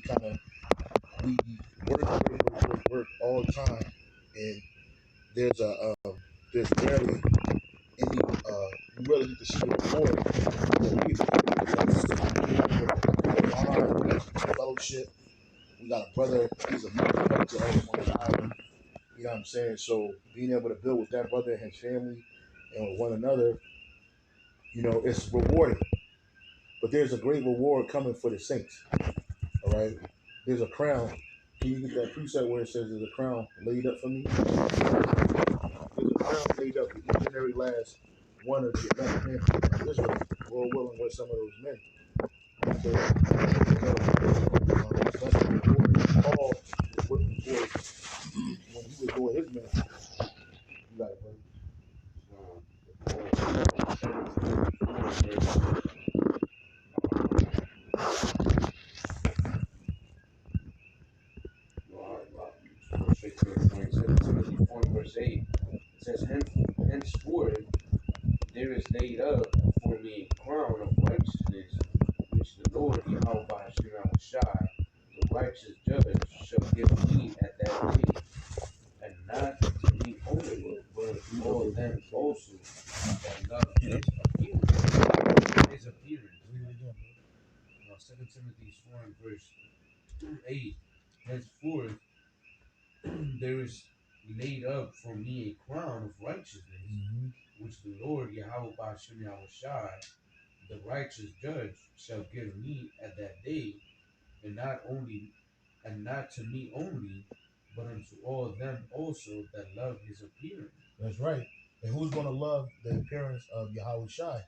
kind of we work all the time, and there's a there's rarely any you really get to see the reward. Fellowship. We got a brother. He's a brother to us on the island. You know what I'm saying? So being able to build with that brother and his family and with one another, it's rewarding. But there's a great reward coming for the saints. All right. There's a crown. Can you get that precept where it says there's a crown laid up for me? There's a crown laid up for each and every last one of the 11 men of Israel. Lord willing, with some of those men. So, that's the reward. Paul was working for when he was doing his ministry. You got it, buddy. Timothy 4 verse 8. It says, henceforth there is laid up for me a crown of righteousness, which the Lord Yahweh Shai, the righteous judge, shall give me at that day, and not to me only, but all them also that love his appearance. His appearance. 2 Timothy 4 verse 8. Henceforth there is laid up for me a crown of righteousness, which the Lord Yahweh Shai, the righteous judge, shall give me at that day, and not to me only, but unto all them also that love his appearance. That's right. And who's going to love the appearance of Yahweh Shai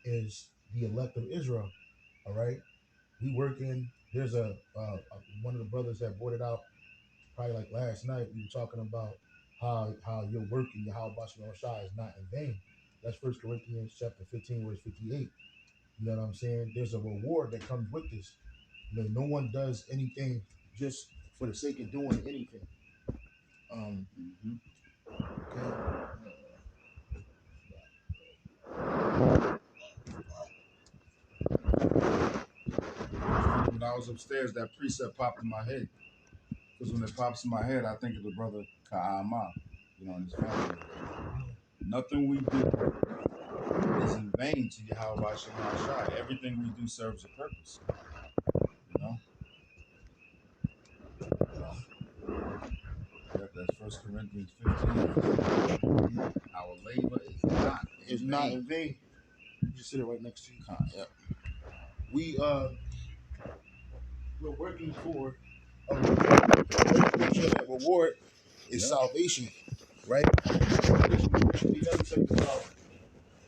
is the elect of Israel. All right. We working. There's one of the brothers that brought it out probably like last night. We were talking about how your work in Yahweh Shai is not in vain. That's 1 Corinthians chapter 15, verse 58. You know what I'm saying? There's a reward that comes with this. No one does anything just for the sake of doing anything. When I was upstairs, that precept popped in my head. Because when it pops in my head, I think of the brother Ka'ama, and his family. Nothing we do is in vain to Yahweh Shai. Everything we do serves a purpose. That's 1 Corinthians 15. Our labor is not in vain. You just sit it right next to you. Yep. We're working for that reward is salvation, right? He never said about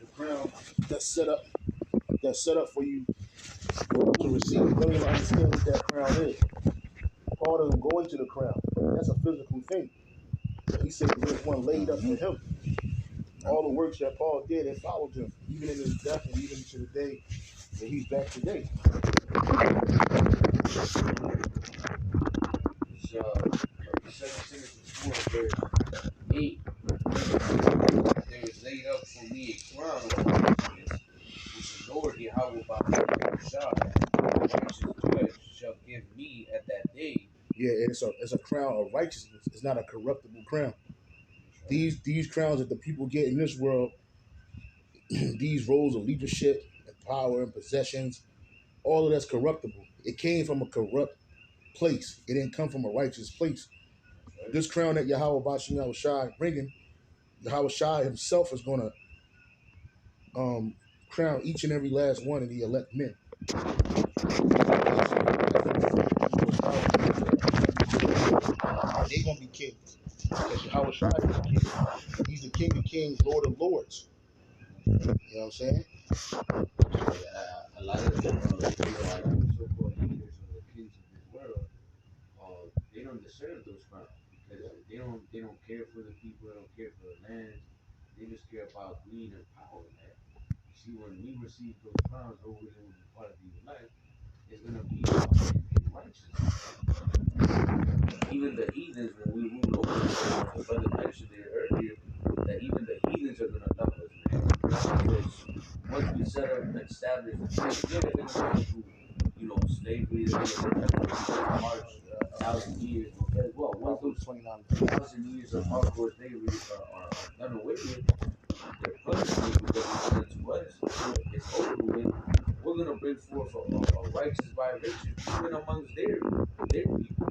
the crown that's set up for you to receive. You don't even understand what that crown is. Paul doesn't go into the crown. That's a physical thing. He said there's one laid up for him. All the works that Paul did, it followed him, even in his death and even to the day that he's back today. So, 2 Timothy 4 verse 8. There is laid up for me a crown of righteousness, which the Lord Yahweh Shai, the righteous judge, shall give me at that day. Yeah, it's a crown of righteousness. It's not a corruptible crown. These crowns that the people get in this world, these roles of leadership and power and possessions, all of that's corruptible. It came from a corrupt place. It didn't come from a righteous place. This crown that Yahweh Shai bringing, Yahweh Shai himself is going to crown each and every last one of the elect men. They're going to be kings. Because Yahweh Shai is the king. He's the King of Kings, Lord of Lords. You know what I'm saying? A lot of them, so-called leaders or the kings of this world, they don't deserve those crowns because they don't care for the people, they don't care for the land, they just care about greed and power, man. You see, when we receive those crowns, or we're going to be part of the life, it's going to be in righteousness. Even the heathens, when we rule over them, the brother mentioned there earlier, that even the heathens are going to love us, man. Because once we set up and establish the thing, yeah, they're going to go through, slavery, they're gonna look at the March 1,000 years. Because well, once those 1,000 years of hardcore slavery are done away with, their punishment because it's done to us, it's over with. We're gonna bring forth a righteous vibration even amongst their people,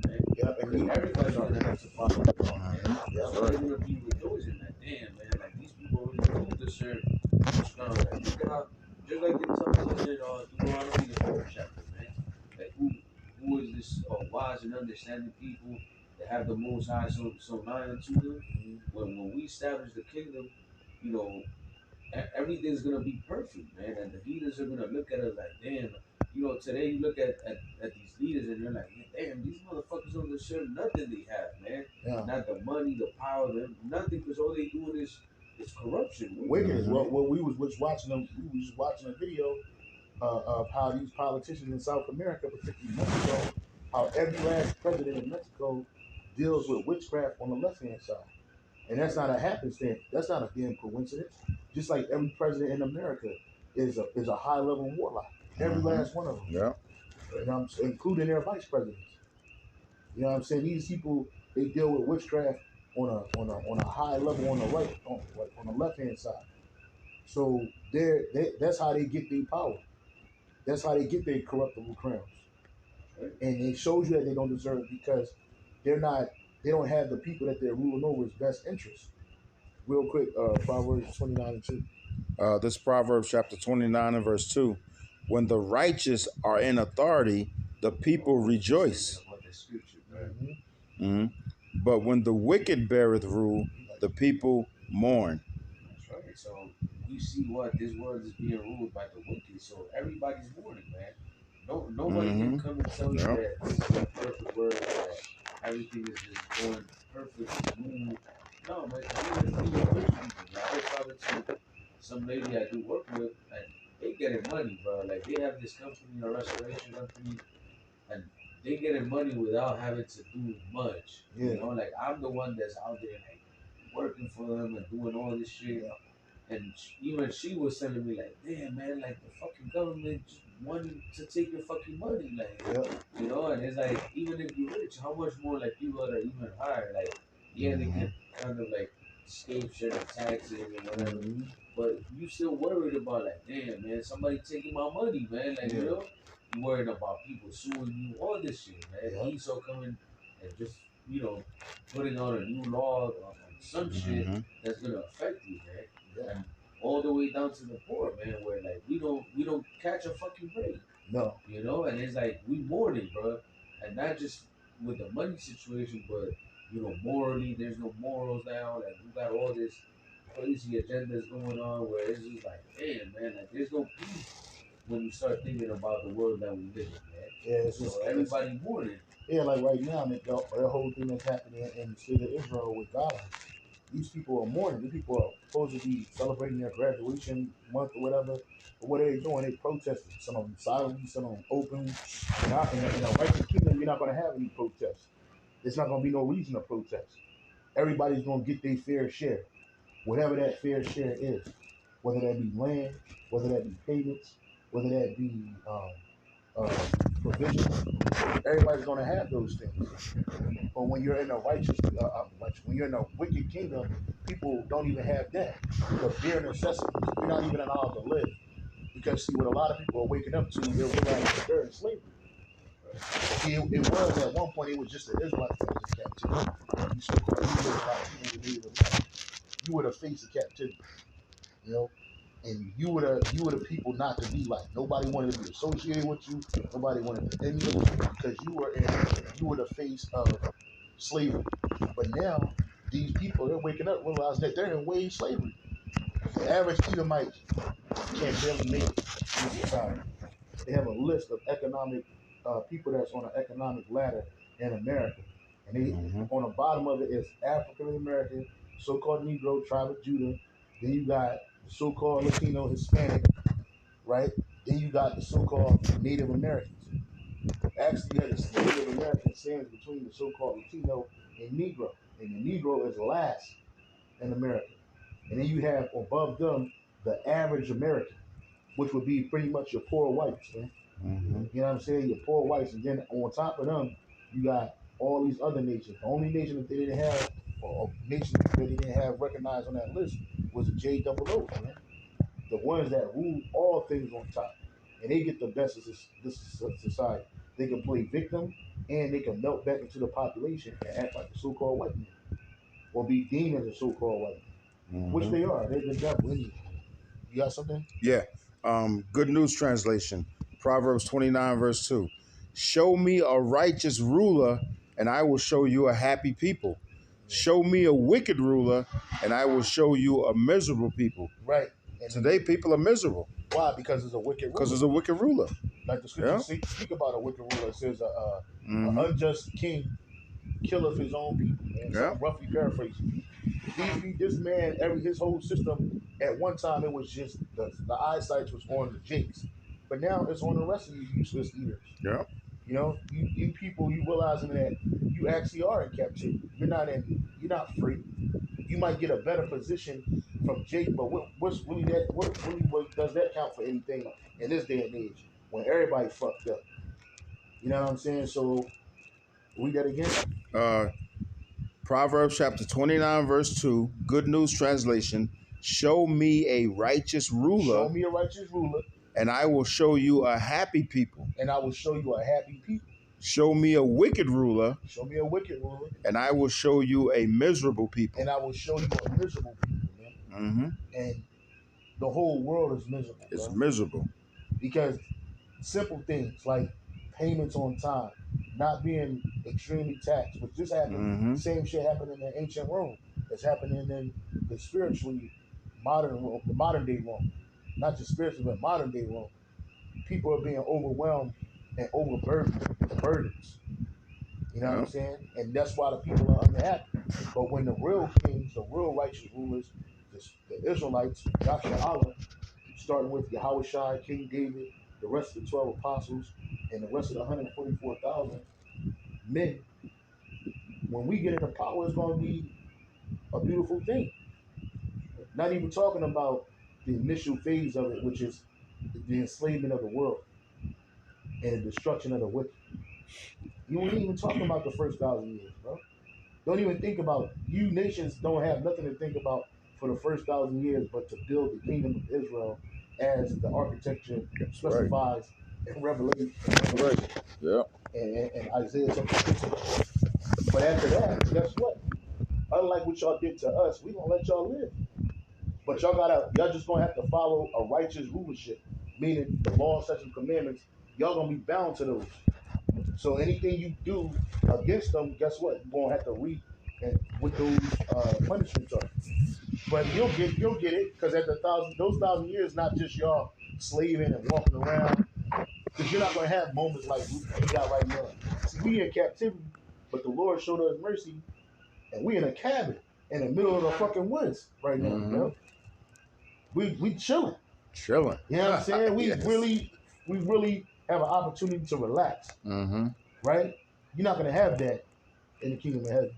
man. Yep, and Everybody's gonna have to follow the law, man. So they're gonna be rejoicing that, damn, man, like these people really do deserve this crown. Like, look at how, just like it tells us in Deuteronomy the 4th chapter, man. Like who is this wise and understanding people that have the Most High so nigh unto them? When we establish the kingdom, you know, everything's gonna be perfect, man. And the leaders are gonna look at us like, damn. You know, today you look at these leaders and you're like, damn, these motherfuckers don't deserve nothing they have, man. Yeah. Not the money, the power, nothing, because all they doing is corruption. Wickedness. Well, we was watching them. We was watching a video of how these politicians in South America, particularly Mexico, how every last president in Mexico deals with witchcraft on the left hand side. And that's not a happenstance. That's not a damn coincidence. Just like every president in America is a high level warlock. Every last one of them. Yeah. You know what I'm saying? Including their vice presidents. You know what I'm saying? These people, they deal with witchcraft on a high level on the right, on the left hand side. So that's how they get their power. That's how they get their corruptible crowns. And it shows you that they don't deserve it because they don't have the people that they're ruling over's best interest. Real quick, Proverbs 29:2. This Proverbs chapter 29 and verse 2. When the righteous are in authority, the people rejoice. Mhm. But when the wicked beareth rule, the people mourn. That's right. So we see what this world is being ruled by the wicked. So everybody's mourning, man. Nobody can come and tell you that this is a perfect world, that everything is just going perfect, smooth. No, man. Even rich people, man. I was talking to some lady I do work with, and they getting money, bro. Like they have this company, a restoration company, and they getting money without having to do much. Yeah. You know, like I'm the one that's out there like working for them and doing all this shit. Yeah. And even she was telling me like, damn man, like the fucking government just wanting to take your fucking money, like Yeah. you know. And it's like, even if you're rich, how much more like people that are even higher, like yeah, they can kind of like escape certain taxes and whatever, but you still worried about like, damn man, somebody taking my money, man, like you know. You worried about people suing you, all this shit, man. Yeah. ESO coming and just, you know, putting out a new law on some shit that's gonna affect you, man. Yeah. And all the way down to the poor, man, where like we don't catch a fucking break. No. You know, and it's like we mourning, bro. And not just with the money situation, but you know, morally, there's no morals now. Like we got all this crazy agendas going on where it's just like, damn, man, like there's no peace when you start thinking about the world that we live in, man. Yeah, it's just So everybody mourning. Yeah, like right now, the whole thing that's happening in the state of Israel with God. These people are mourning. These people are supposed to be celebrating their graduation month or whatever. But what are they doing? They protesting. Some of them silently, some of them openly. In a righteous kingdom, you're not going to have any protests. There's not going to be no reason to protest. Everybody's going to get their fair share, whatever that fair share is, whether that be land, whether that be payments, whether that be provisions. Everybody's going to have those things. But when you're in a when you're in a wicked kingdom, people don't even have that. The bare necessities, you're not even allowed to live. Because see, what a lot of people are waking up to, they're realizing that they're in slavery. See, it was at one point, it was just the Israelites that was in captivity. You so-called Hebrew Israelites, you would have faced the captivity, you know, and you were the people not to be like. Nobody wanted to be associated with you. Nobody wanted to emulate you because you were the face of slavery. But now these people, they're waking up, realizing that they're in wage slavery. The average Edomite can't barely make it in society. They have a list of economic people that's on an economic ladder in America, and they on the bottom of it is African American, so-called Negro, tribe of Judah. Then you got so-called Latino, Hispanic, right? Then you got the so-called Native Americans. Actually, you had the Native American stands between the so-called Latino and Negro, and the Negro is last in America. And then you have above them the average American, which would be pretty much your poor whites, man. Mm-hmm. You know what I'm saying? Your poor whites, and then on top of them, you got all these other nations. The only nation that they didn't have, or nation that they didn't have recognized on that list, was the JOO, man. The ones that rule all things on top, and they get the best of this society. They can play victim, and they can melt back into the population and act like the so-called white man, or be deemed as a so-called white man, which Mm-hmm. they are. They're the devil anyway. You got something? Yeah. Good News Translation, Proverbs 29, verse 2. Show me a righteous ruler, and I will show you a happy people. Show me a wicked ruler, and I will show you a miserable people. Right. And Today, people are miserable. Why? Because it's a wicked ruler. Because it's a wicked ruler. Like the scriptures speak about a wicked ruler. It says Mm-hmm. an unjust king killeth his own people. Man, Yeah. something roughly paraphrasing. This man, his whole system, at one time it was just the eyesight was on the jakes, but now it's on the rest of you useless eaters. Yeah. You know, you people, you realizing that you actually are in captivity. You're not free. You might get a better position from Jake, but what's really that? What does that count for anything in this day and age when everybody fucked up? You know what I'm saying? So read that again. Proverbs chapter 29, verse 2, Good News Translation. Show me a righteous ruler, Show me a righteous ruler, and I will show you a happy people. and I will show you a happy people. Show me a wicked ruler, Show me a wicked ruler, and I will show you a miserable people. and I will show you a miserable people, man. Mm-hmm. And the whole world is miserable. It's bro. miserable. Because simple things like payments on time, not being extremely taxed, which just happened. Mm-hmm. Same shit happened in ancient Rome. It's happening in the spiritually modern Rome, the modern day Rome, not just spiritual, but modern day Rome. People are being overwhelmed and overburdened with burdens. You know what I'm saying? And that's why the people are unhappy. But when the real kings, the real righteous rulers, the Israelites, Joshua Allah, starting with Yahweh King David, the rest of the 12 apostles, and the rest of the 144,000 men, when we get into power, it's going to be a beautiful thing. Not even talking about the initial phase of it, which is the enslavement of the world and the destruction of the wicked. You ain't even talking about the first 1,000 years, bro. Don't even think about you nations don't have nothing to think about for the first 1,000 years but to build the kingdom of Israel as the architecture specifies in Revelation. Right. Yeah. And Isaiah chapter 6. But after that, guess what? Unlike what y'all did to us, we gonna let y'all live. But y'all just gonna have to follow a righteous rulership, meaning the law, statutes, and commandments. Y'all gonna be bound to those. So anything you do against them, guess what? You're gonna have to reap and what those punishments are. But you'll get it because at those 1,000 years, not just y'all slaving and walking around, because you're not gonna have moments like we got right now. See, we in captivity, but the Lord showed us mercy, and we in a cabin in the middle of the fucking woods right now. Mm-hmm. You know? We chilling. Chilling. You know what I'm saying? We Yes. really have an opportunity to relax. Mm-hmm. Right? You're not gonna have that in the kingdom of heaven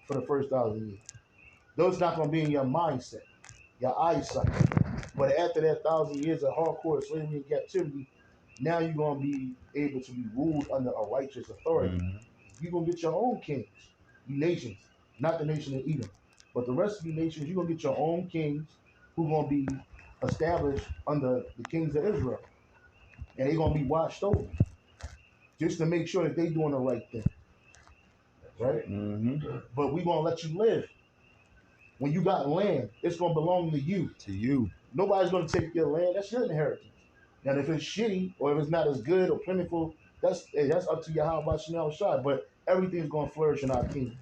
for the first 1,000 years. Those not gonna be in your mindset, your eyesight. But after that 1,000 years of hardcore slavery and captivity, now you're gonna be able to be ruled under a righteous authority. Mm-hmm. You're gonna get your own kings, you nations, not the nation of Edom, but the rest of you nations. You're gonna get your own kings who gonna be established under the kings of Israel, and they're gonna be watched over just to make sure that they doing the right thing. Right? Mm-hmm. But we gonna let you live. When you got land, it's gonna belong to you. To you. Nobody's gonna take your land. That's your inheritance. Now, if it's shitty or if it's not as good or plentiful, that's up to Yahweh Shem Shai. But everything's gonna flourish in our kingdom,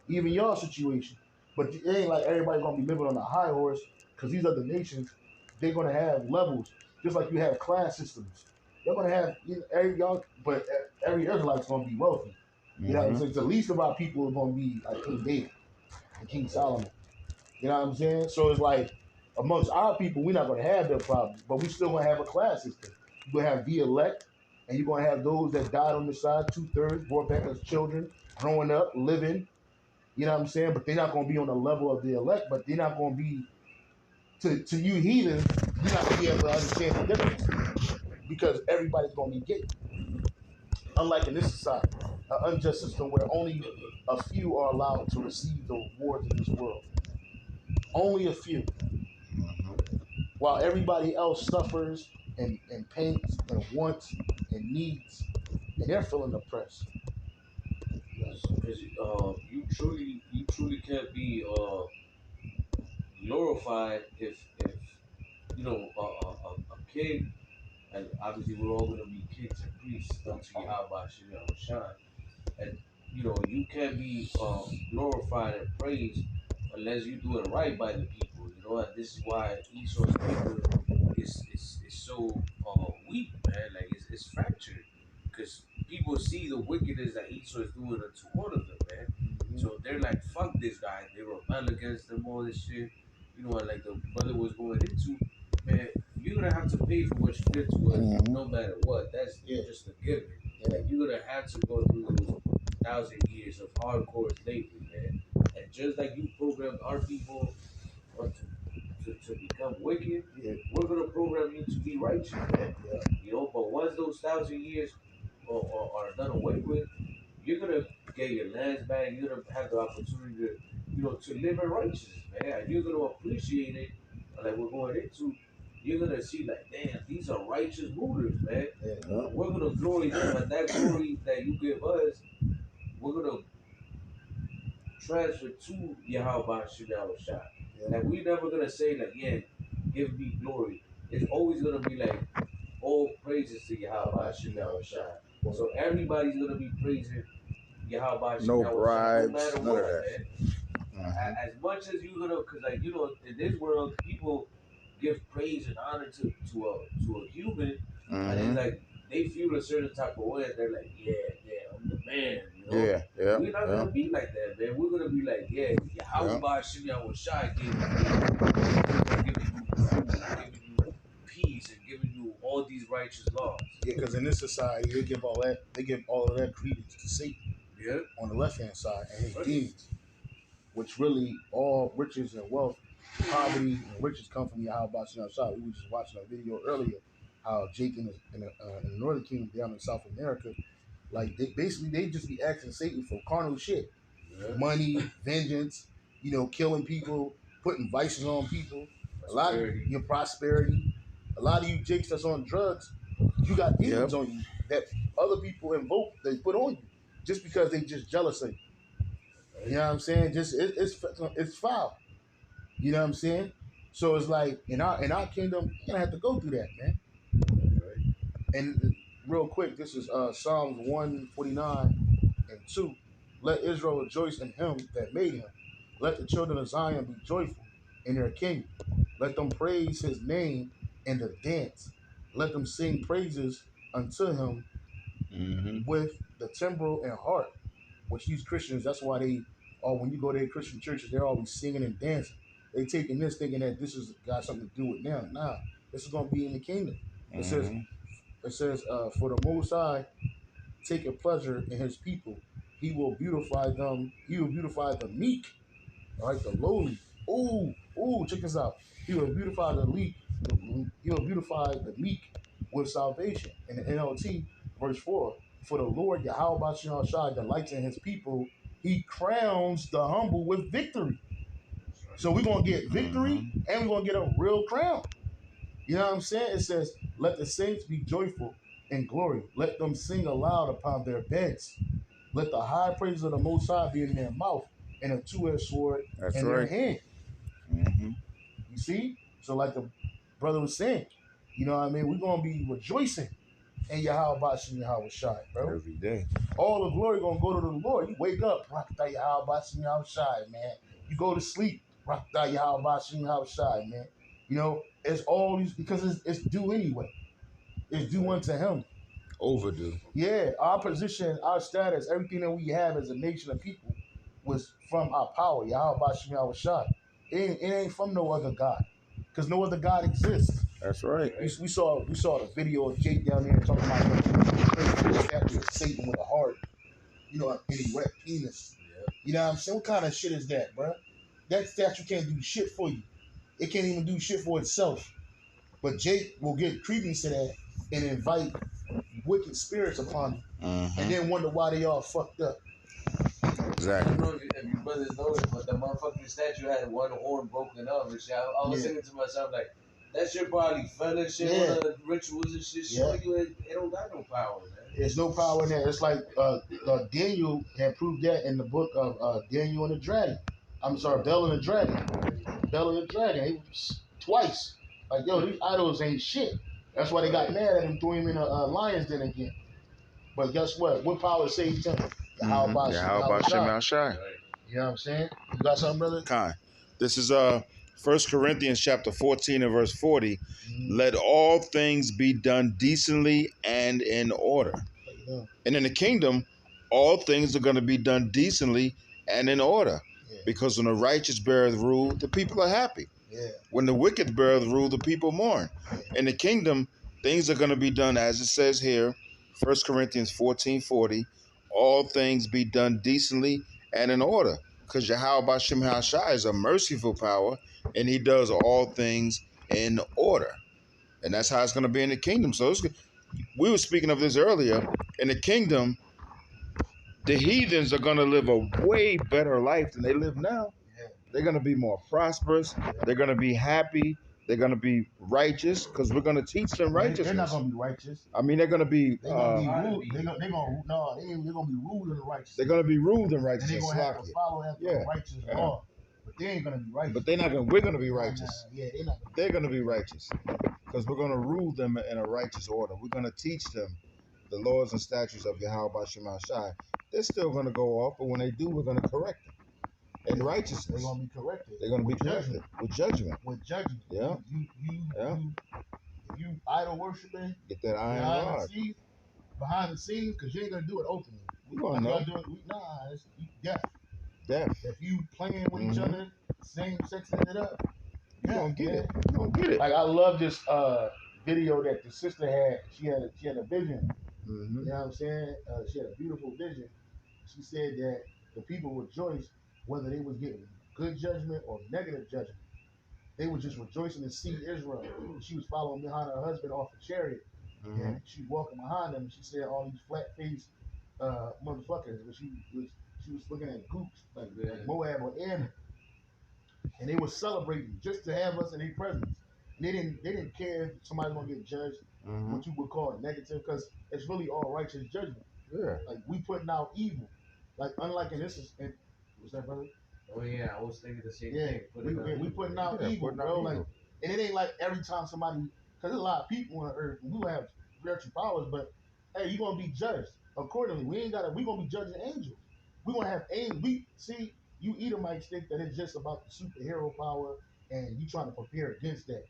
even your situation. But it ain't like everybody gonna be living on a high horse, because these other nations, they're gonna have levels, just like you have class systems. They're gonna have but every Israelite's gonna be wealthy. You know what I'm saying? The least of our people are gonna be like King David and King Solomon. You know what I'm saying? So it's like amongst our people, we're not gonna have their problems, but we still gonna have a class system. You're gonna have the elect, and you're gonna have those that died on the side, 2/3, brought back as children, growing up, living. You know what I'm saying? But they're not gonna be on the level of the elect, but they're not gonna be to you heathens, you're not gonna be able to understand the difference. because everybody's gonna be gay. Unlike in this society, an unjust system where only a few are allowed to receive the rewards of this world. Only a few. While everybody else suffers and pains and wants and needs, and they're feeling oppressed. Because you truly can't be glorified if you know a kid, and obviously we're all gonna be kids and priests unto Yahweh Shai. And you can't be glorified and praised unless you do it right by the people. And this is why Esau's kingdom is so weak, man. Like it's fractured because people see the wickedness that Esau is doing unto all of them, man. So they're like, fuck this guy. They rebel against them, all this shit. And like the brother was going into, man, you're gonna have to pay for what you did to us, no matter what. That's just a given. Like you're gonna have to go through those 1,000 years of hardcore slavery, man. And just like you programmed our people to become wicked, we're gonna program you to be righteous, man. But once those 1,000 years are done away with, you're gonna get your lands back. You're gonna have the opportunity to live in righteousness, man. And you're gonna appreciate it, like we're going into. You're gonna see, like, damn, these are righteous rulers, man. We're gonna glory them, and that glory that you give us, we're gonna transfer to Yahweh Shemel Shai. Like we never gonna say like, yeah, give me glory. It's always gonna be like all praises to Yahweh Shemel Shai. So everybody's gonna be praising Yahweh Shemel No Shai, no bribes, matter none what, of that. man. As much as you're gonna, cause like in this world, people give praise and honor to a human, and it's like they feel a certain type of way, and they're like, yeah, I'm the man, We're not gonna be like that, man. We're gonna be like, yeah, Yahweh Shimon Shai gave you giving you food, giving you peace, and giving you all these righteous laws. Yeah, because in this society they give all of that credence to Satan. Yeah. On the left hand side and his demons, which really all riches and wealth, poverty and riches come from Yahweh Shai. We were just watching a video earlier how Jake in the Northern Kingdom down in South America, like they just be asking Satan for carnal shit, money, vengeance, killing people, putting vices on people. A lot of your prosperity, a lot of you Jakes that's on drugs, you got demons on you that other people invoke, they put on you, just because they just jealous of you. You know what I'm saying? Just it's foul. You know what I'm saying? So it's like in our kingdom, you're gonna have to go through that, man. And real quick, this is Psalms 149:2. Let Israel rejoice in him that made him. Let the children of Zion be joyful in their king. Let them praise his name in the dance. Let them sing praises unto him with the timbrel and harp. Which these Christians, that's why when you go to their Christian churches, they're always singing and dancing. They taking this, thinking that this has got something to do with them. Nah, this is gonna be in the kingdom. It says, for the Most High taketh pleasure in his people. He will beautify them. He will beautify the meek. All right, the lowly. Check this out. He will beautify the meek. He will beautify the meek with salvation. In the NLT, verse 4. For the Lord Yahweh Shai delights in his people. He crowns the humble with victory. So we're gonna get victory and we're gonna get a real crown. You know what I'm saying? It says, let the saints be joyful in glory. Let them sing aloud upon their beds. Let the high praise of the Most High be in their mouth and a two-edged sword in their hand. You see? So like the brother was saying, you know what I mean? We're going to be rejoicing in Yahweh Shai, bro. Every day. All the glory going to go to the Lord. You wake up, Rakta Yahweh Shai, man. You go to sleep, Rakta Yahweh Shai, man. It's all these, because it's due anyway. It's due unto him. Overdue. Yeah, our position, our status, everything that we have as a nation of people was from our power, Yahweh Shai. It ain't from no other God, because no other God exists. That's right. We saw the video of Jake down there talking about the statue of Satan with a heart, an erect penis. You know what I'm saying? What kind of shit is that, bro? That statue can't do shit for you. It can't even do shit for itself. But Jake will get credence to that and invite wicked spirits upon them, and then wonder why they all fucked up. I Exactly. don't know if you brothers know it, but the motherfucking statue had one horn broken off and shit. I was Yeah. thinking to myself, like, that shit probably fell and shit, Yeah. one of the rituals and shit, showing you it don't got no power, man. There's no power in there. It's like Daniel had proved that in the book of Daniel and the Dragon. I'm sorry, Bella and the Dragon. Bella and the Dragon. He was twice. Like, yo, these idols ain't shit. That's why they got mad at him, threw him in a lion's den again. But guess what? What power saved him? How about How about Shem Shai? You know what I'm saying? You got something, brother? Khan. This is 1 Corinthians chapter 14 and verse 40. Let all things be done decently and in order. Yeah. And in the kingdom, all things are going to be done decently and in order. Yeah. Because when the righteous beareth rule, the people are happy. Yeah. When the wicked beareth rule, the people mourn. In the kingdom, things are going to be done as it says here, 1 Corinthians 14:40. All things be done decently and in order. Because Yahweh Bashem Hashai is a merciful power, and he does all things in order. And that's how it's going to be in the kingdom. So we were speaking of this earlier. In the kingdom, the heathens are going to live a way better life than they live now. Yeah. They're going to be more prosperous. They're going to be happy. They're going to be righteous because we're going to teach them righteousness. They're not going to be righteous. I mean, they're going to be. They're going to be ruled. They're going to be ruled in righteousness. They're going to be ruled in And righteousness. they're going to have to follow after righteous law. But they ain't going to be righteous. But they're not going. We're going to be righteous. Yeah, they're not. They're going to be righteous because we're going to rule them in a righteous order. We're going to teach them the laws and statutes of Yahweh Bashem Shai. They're still going to go off, but when they do, we're going to correct them. In righteousness. They're going to be corrected. They're going to be corrected with judgment. With judgment. Yeah. If you idol worshiping, get that iron rod. Behind the scenes, because you ain't going to do it openly. We going to know. It's death. Death. If you playing with each other, same sexing it up, you don't get it. You don't get it. Like, I love this video that the sister had. She had a vision. You know what I'm saying? She had a beautiful vision. She said that the people rejoiced whether they was getting good judgment or negative judgment. They were just rejoicing to see Israel. She was following behind her husband off a chariot. And she walking behind them, and she said all these flat-faced motherfuckers. But she was looking at groups like Moab or Ammon, and they were celebrating just to have us in their presence. And they didn't care if somebody's gonna get judged, what you would call negative, because it's really all righteous judgment. Yeah. Like, we putting out evil. Like, unlike in this, what's that, brother? Oh yeah, I was thinking the same thing. We putting out evil, bro. Like, and it ain't like every time somebody, because there's a lot of people on earth who have spiritual powers, but hey, you gonna be judged accordingly. We gonna be judging angels. We gonna have angels. You Edomites think that it's just about the superhero power, and you trying to prepare against that.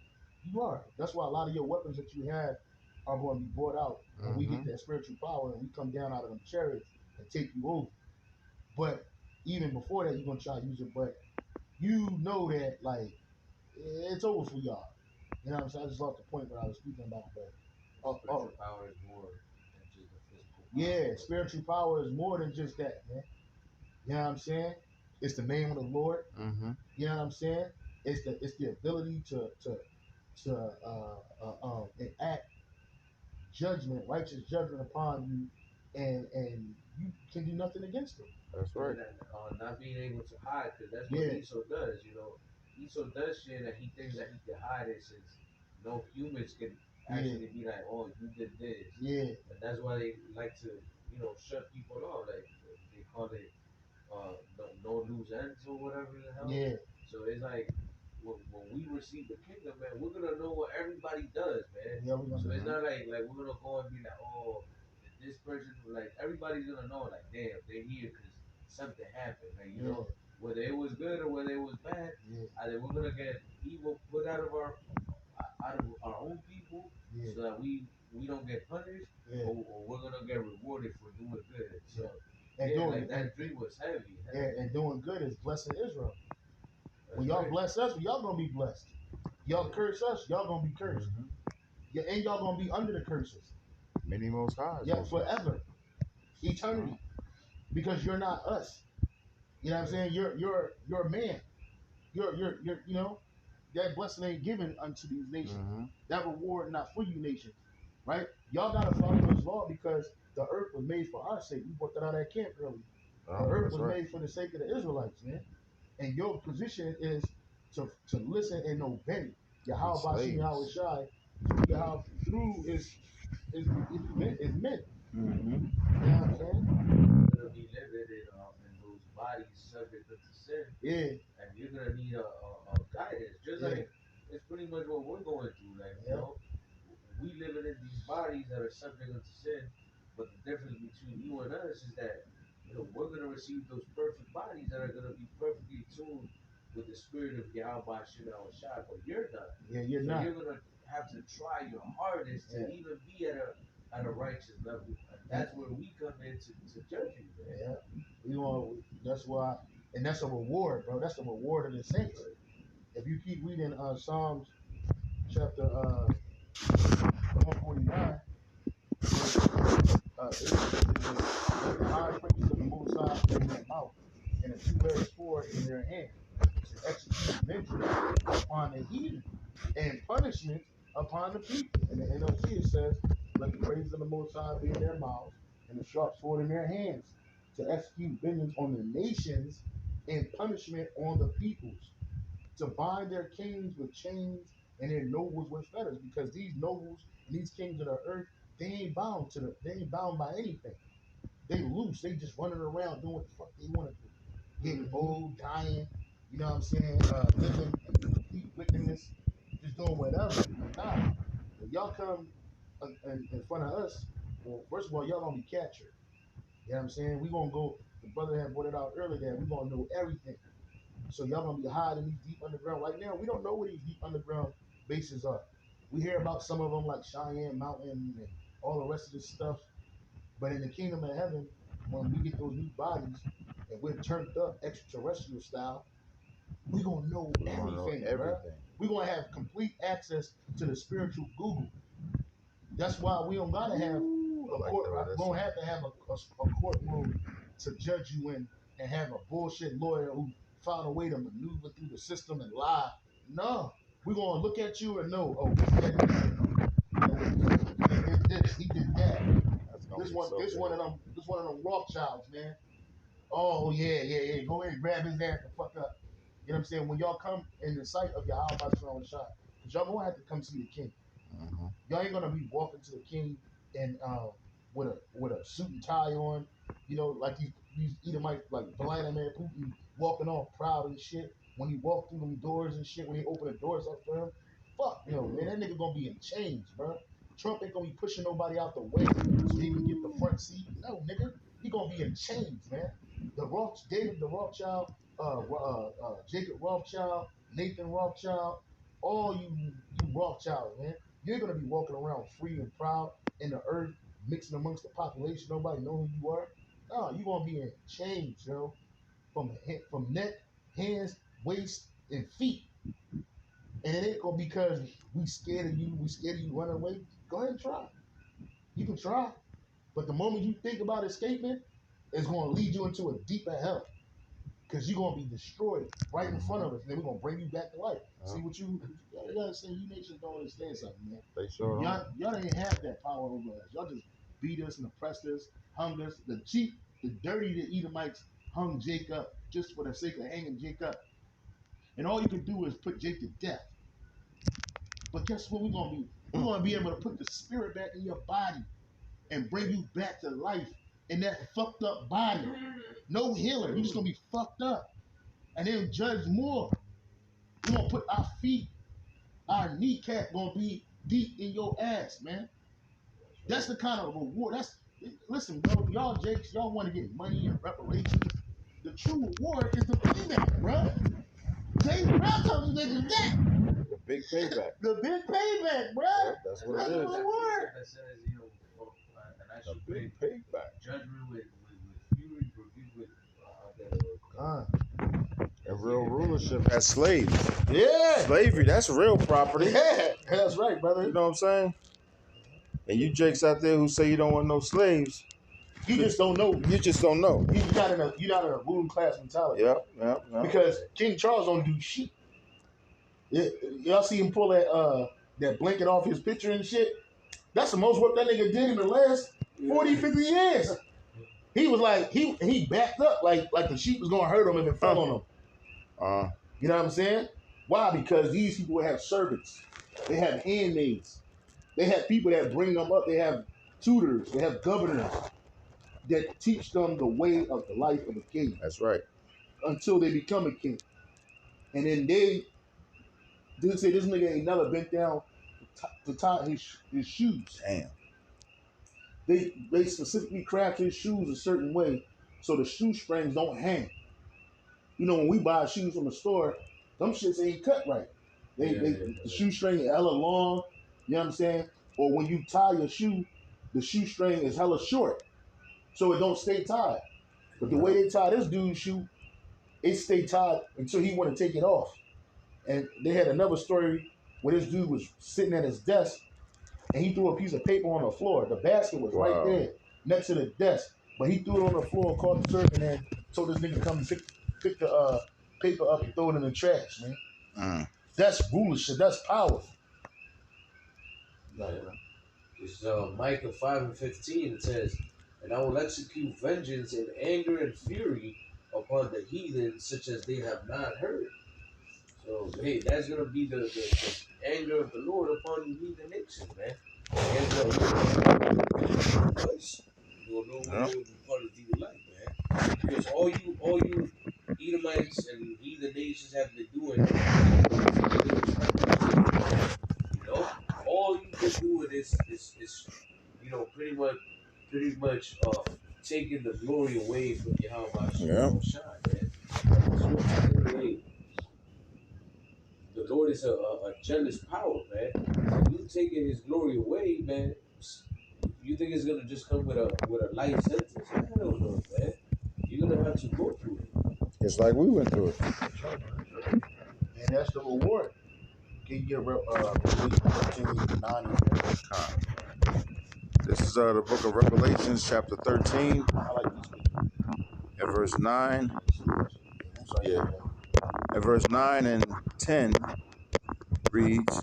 You are. That's why a lot of your weapons that you have are going to be brought out when we get that spiritual power and we come down out of them chariots and take you over. But even before that, you're gonna try to use it. But you know that, like, it's over for y'all. You know what I'm saying? I just lost the point that I was speaking about. But spiritual power is more than just the physical power. Yeah, spiritual power is more than just that, man. You know what I'm saying? It's the name of the Lord. You know what I'm saying? It's the ability to enact judgment, righteous judgment upon you, and you can do nothing against them. That's right. Not being able to hide, because that's what Esau does. You know, Esau does shit that he thinks that he can hide it, since no humans can actually be like, oh, you did this. Yeah. And that's why they like to, shut people off. Like, they call it no loose ends or whatever the hell. Yeah. So it's like, when we receive the kingdom, man, we're gonna know what everybody does, man. Yeah, so it's not like we're gonna go and be like, oh, this person, like, everybody's gonna know, like, damn, they're here because something happened, like, you know, whether it was good or whether it was bad. Either we're gonna get evil put out of our own people, so that we don't get punished, or we're gonna get rewarded for doing good. So that dream was heavy. And doing good is blessing Israel. When y'all bless us, y'all gonna be blessed. Y'all curse us, y'all gonna be cursed. And y'all gonna be under the curses. Many most high. Yeah, forever, eternity, because you're not us. You know what I'm saying? You're a man. You're that blessing ain't given unto these nations. That reward not for you nations. right? Y'all gotta follow this law because the earth was made for our sake. We brought that out of that camp earlier. The earth was made for the sake of the Israelites, man. And your position is to listen and obey Yahweh Bashim Yahweh Shai through is meant. Mm-hmm. You know what I'm saying? You're gonna be living in those bodies subject to sin, Yeah, and you're gonna need a guidance. Just yeah, like it's pretty much what we're going through. Like yeah. we living in these bodies that are subject to sin, but the difference between you and us is that we're gonna receive those perfect bodies that are gonna be perfectly tuned with the spirit of Yahweh Shema Shai, but you're not. Yeah, you're So not. you're gonna have to try your hardest to Yeah, even be at a righteous level, and yeah, that's where we come in to judge you, man. yeah. We want. That's why, and that's a reward, bro. That's the reward of the saints. If you keep reading Psalms chapter 149, the high praise of the Most High in their mouth and a two-edged sword in their hand to execute vengeance upon the heathen and punishment upon the people. In the NLT it says, let the praise of the Most High be in their mouths and a sharp sword in their hands to execute vengeance on the nations and punishment on the peoples, to bind their kings with chains and their nobles with fetters, because these nobles and these kings of the earth, they ain't bound by anything. They loose. They just running around doing what the fuck they want to do. Getting old, dying, you know what I'm saying? Living in complete wickedness, just doing whatever. Nah. If y'all come in front of us, well, first of all, y'all gonna be captured. You know what I'm saying? We gonna go, the brother had brought it out earlier that we gonna know everything. So y'all gonna be hiding these deep underground. Right now, we don't know where these deep underground bases are. We hear about some of them like Cheyenne Mountain and all the rest of this stuff. But in the kingdom of heaven, when we get those new bodies and we're turned up extraterrestrial style, we gonna know everything, bro. We gonna have complete access to the spiritual Google. That's why we don't gotta have a court. We don't have to have a courtroom to judge you in and have a bullshit lawyer who found a way to maneuver through the system and lie. No, we gonna look at you and know. Oh, he did that. This one of them Rothschilds, man. Oh yeah. Go ahead and grab his ass and fuck up. You know what I'm saying? When y'all come in the sight of Yahweh Bashar Shah, because y'all gonna have to come see the king. Mm-hmm. Y'all ain't gonna be walking to the king and with a suit and tie on, like these Edomites, like Vladimir Putin walking all proud and shit. When he walk through them doors and shit, when they open the doors up for him, fuck no, man, that nigga gonna be in chains, bro. Trump ain't gonna be pushing nobody out the way so he can get the front seat. No, nigga, he gonna be in chains, man. David the Rothschild, Jacob Rothschild, Nathan Rothschild, all you Rothschilds, man. You're gonna be walking around free and proud in the earth, mixing amongst the population. Nobody know who you are. No, you're gonna be in chains, yo, from neck, hands, waist, and feet. And it ain't gonna be because we scared of you. We scared of you running away. Go ahead and try. You can try, but the moment you think about escaping, it's gonna lead you into a deeper hell. Because you're gonna be destroyed right in front of us, and then we're gonna bring you back to life. See what you understand? You nations don't understand something, man. They sure Y'all didn't have that power over us. Y'all just beat us and oppressed us, hung us. The cheap, the dirty, the Edomites hung Jacob just for the sake of hanging Jacob. And all you can do is put Jake to death. But guess what we're gonna be? We're gonna be able to put the spirit back in your body and bring you back to life in that fucked up body. No healer. You're just gonna be fucked up. And then judge more. We're gonna put our feet, our kneecap gonna be deep in your ass, man. That's the kind of reward. Listen, bro, y'all Jakes, y'all want to get money and reparations. The true reward is the payback, bro. James Brown told you niggas that. the big payback. The big payback, bro. That's what That's it the is. reward. That says, and I A should big pay payback. judgment with fury, rebuke with And real rulership has slaves. Yeah. Slavery, that's real property. Yeah, that's right, brother. You know what I'm saying? And you jakes out there who say you don't want no slaves, You just don't know. you just don't know. You're not in a ruling class mentality. Yep. Because King Charles don't do shit. Y'all see him pull that blanket off his picture and shit. That's the most work that nigga did in the last 40, 50 years. He was like, he backed up like the sheep was gonna hurt him if it fell on him. You know what I'm saying? Why? Because these people have servants. They have handmaids. They have people that bring them up. They have tutors. They have governors that teach them the way of the life of a king. That's right. Until they become a king. And then they say this nigga ain't never bent down to tie his shoes. Damn. They specifically craft his shoes a certain way so the shoe strings don't hang. You know, when we buy shoes from the store, them shits ain't cut right. The shoe string is hella long, you know what I'm saying? Or when you tie your shoe, the shoe string is hella short, so it don't stay tied. But the way they tie this dude's shoe, it stay tied until he want to take it off. And they had another story where this dude was sitting at his desk and he threw a piece of paper on the floor. The basket was right there next to the desk, but he threw it on the floor, caught the jerk, and then told this nigga to come pick the paper up and throw it in the trash, man. That's rulership. That's power. It's Micah 5:15. It says, "And I will execute vengeance in anger and fury upon the heathen, such as they have not heard." So, hey, that's gonna be the anger of the Lord upon the heathen nations, man. And you'll know what will be part of the life, man. Because all you Edomites and heathen nations have been doing, you know, all you've been doing is you know, pretty much taking the glory away from Yahweh Shai, man. The Lord is a jealous power, man. You taking his glory away, man. You think it's gonna just come with a light sentence? I don't know, man. You're gonna have to go through it. It's like we went through it. And that's the reward. Can you get Revelation 13, 9 and 10? This is the book of Revelations, chapter 13, I like these and verse 9. Yeah. And verse 9 and 10 reads,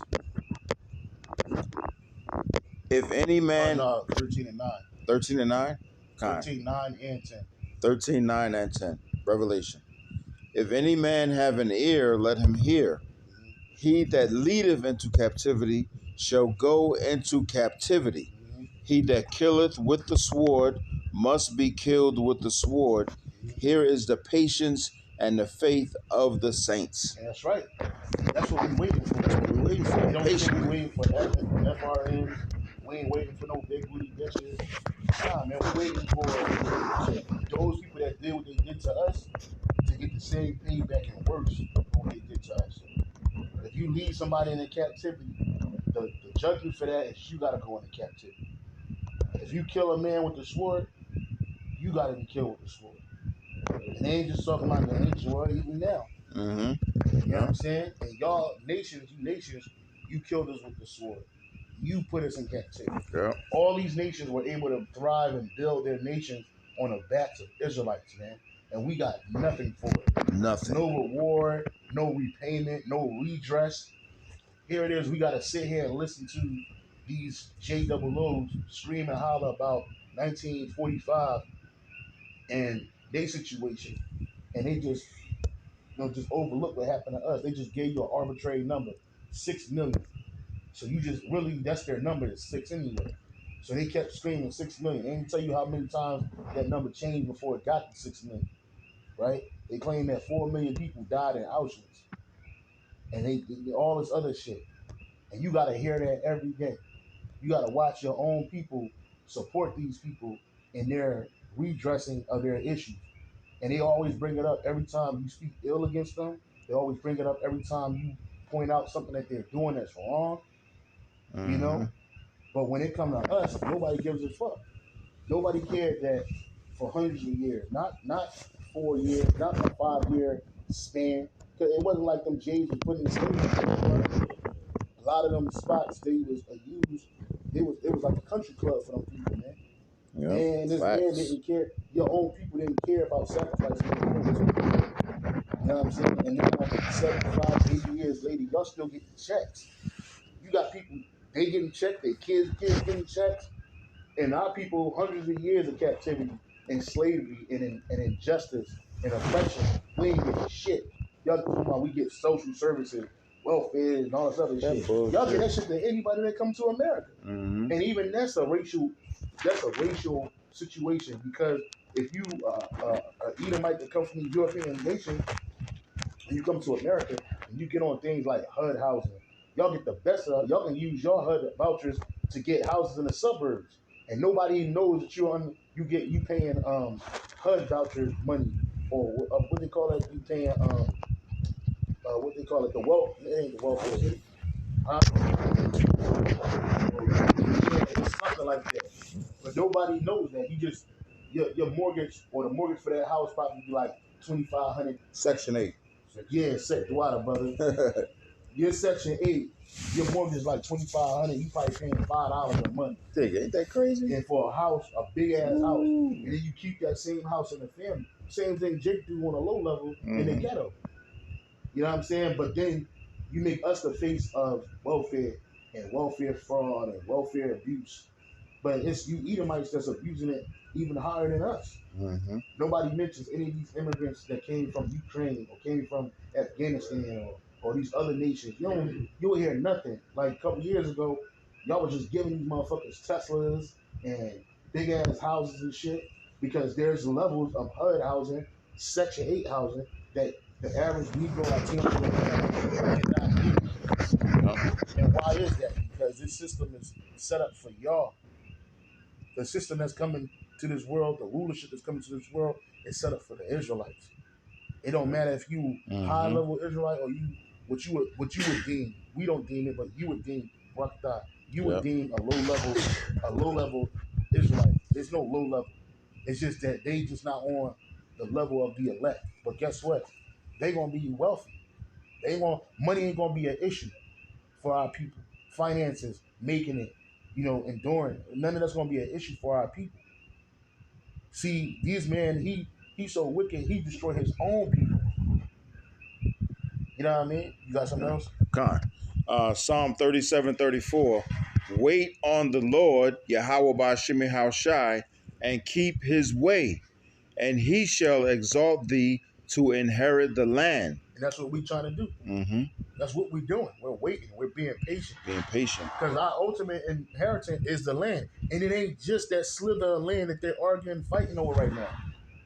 "If any man..." 13 and 9. 13 and 9? 13, 9 and 10. 13, 9 and 10. Revelation. "If any man have an ear, let him hear. He that leadeth into captivity shall go into captivity. He that killeth with the sword must be killed with the sword. Here is the patience and the faith of the saints." And that's right. That's what we're waiting for. That's what we're waiting for. We don't think we're waiting for FRNs. We ain't waiting for no big booty bitches. Nah, man, we're waiting for those people that did what they did to us to get the same payback and worse for what they did to us. If you leave somebody in captivity, the judgment for that is you got to go into captivity. If you kill a man with the sword, you got to be killed with the sword. And they ain't just talking about the ancient world, even now. You know what I'm saying? And y'all nations, you killed us with the sword. You put us in captivity. Yeah. All these nations were able to thrive and build their nations on the backs of Israelites, man. And we got nothing for it. Nothing. No reward, no repayment, no redress. Here it is. We got to sit here and listen to these JOOs scream and holler about 1945 and their situation. And they just overlook what happened to us. They just gave you an arbitrary number, 6 million. So you just really, that's their number, is 6 anyway. So they kept screaming 6 million. They didn't tell you how many times that number changed before it got to 6 million, right? They claim that 4 million people died in Auschwitz. And they all this other shit. And you got to hear that every day. You got to watch your own people support these people in their redressing of their issues. And they always bring it up every time you speak ill against them. They always bring it up every time you point out something that they're doing that's wrong, you know? But when it comes to us, nobody gives a fuck. Nobody cared that for hundreds of years, not 4 years, not a 5-year span, because it wasn't like them Jays was putting in slavery. A lot of them spots they was used. It was like a country club for them people, man. Yeah, and this man didn't care. Your own people didn't care about sacrificing their own. You know what I'm saying? And now, 75, 80 years later, y'all still getting checks. You got people They getting checked, their kids getting checks, and our people hundreds of years of captivity and slavery and injustice and oppression. We ain't getting shit. Y'all talking about we get social services, welfare, and all this other shit. bullshit. Y'all get that shit to anybody that comes to America. Mm-hmm. And even that's a racial situation because if you Edomite that comes from the European nation and you come to America and you get on things like HUD housing, y'all get the best of y'all can use your HUD vouchers to get houses in the suburbs, and nobody knows that you paying HUD voucher money or what they call it, you paying what they call it, the wealth, it ain't the welfare, huh? It's something like that, but nobody knows that. You just your mortgage or the mortgage for that house probably be like 2,500. Section 8. Yeah, set the water, brother. Your Section 8, your mortgage is like 2,500. You probably paying $5 a month. Dig, ain't that crazy? And for a house, a big ass house, and then you keep that same house in the family. Same thing Jake do on a low level in the ghetto. You know what I'm saying? But then you make us the face of welfare and welfare fraud and welfare abuse. But it's you Edomites that's abusing it even higher than us. Mm-hmm. Nobody mentions any of these immigrants that came from Ukraine or came from Afghanistan or these other nations. You'll hear nothing. Like a couple years ago, y'all was just giving these motherfuckers Teslas and big ass houses and shit because there's levels of HUD housing, Section 8 housing that the average Negro Latino cannot get. And why is that? Because this system is set up for y'all. The system that's coming to this world, the rulership that's coming to this world, is set up for the Israelites. It don't matter if you high level Israelite or you what you would deem. We don't deem it, but you would deem Rakhtah. You would deem a low level Israelite. There's no low level. It's just that they just not on the level of the elect. But guess what? They gonna be wealthy. Money ain't gonna be an issue for our people. Finances, making it, enduring. None of that's gonna be an issue for our people. See, these men, he's so wicked, he destroyed his own people. You know what I mean? You got something else? Con. Psalm 37:34. Wait on the Lord, Yahweh Ba'Shemi Haushai, and keep his way, and he shall exalt thee to inherit the land. And that's what we're trying to do. Mm-hmm. That's what we're doing. We're waiting. We're being patient. Being patient. Because our ultimate inheritance is the land. And it ain't just that slither of land that they're arguing, fighting over right now.